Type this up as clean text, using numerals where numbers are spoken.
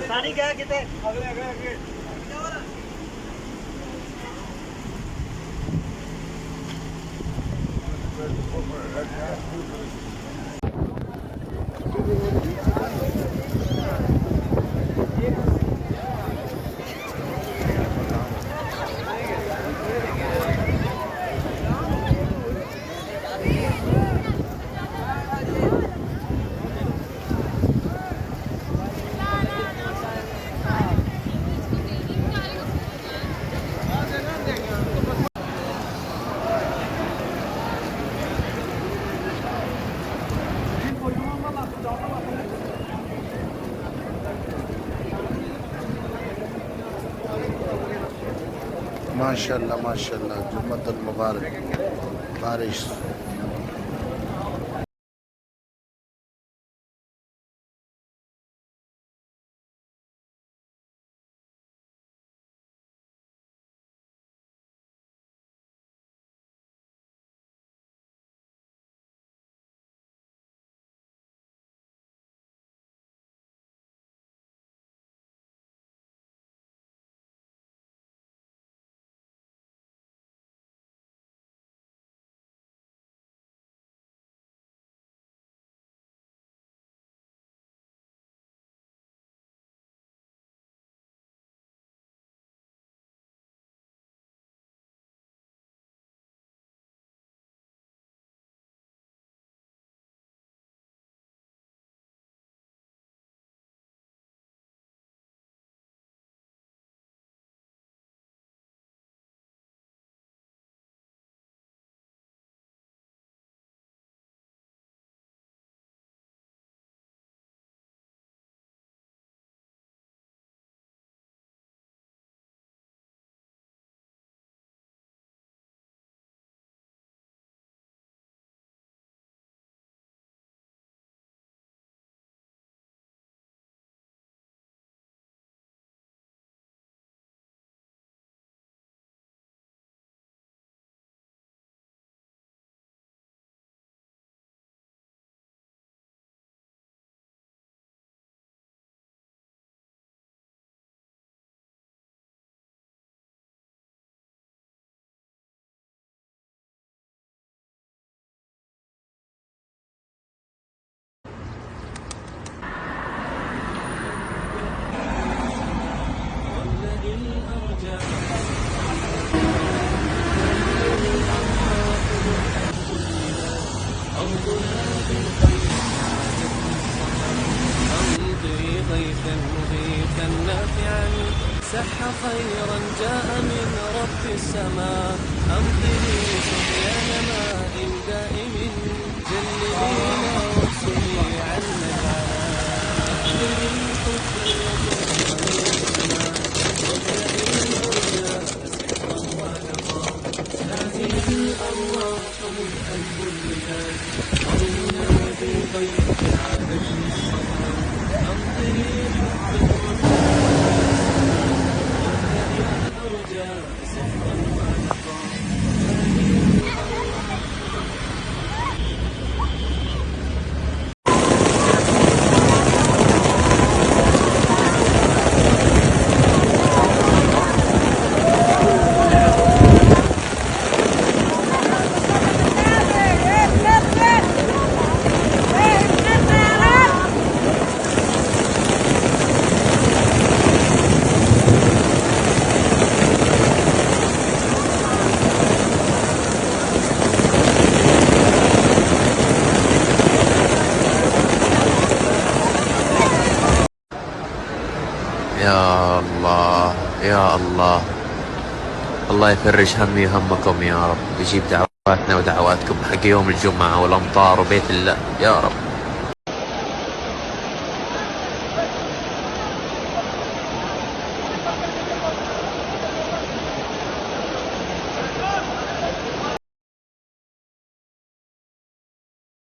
पानी क्या कितने ما شاء الله ما شاء الله جمعة المبارك باريس. ضيفا مضيفا نافعا سح خيرا جاء من رب السماء أمطري سقيان ماء دائم جلبينا واكسري عنا يا الله يا الله، الله يفرج همي وهمكم يا رب، يجيب دعواتنا ودعواتكم حق يوم الجمعة والأمطار وبيت الله يا رب.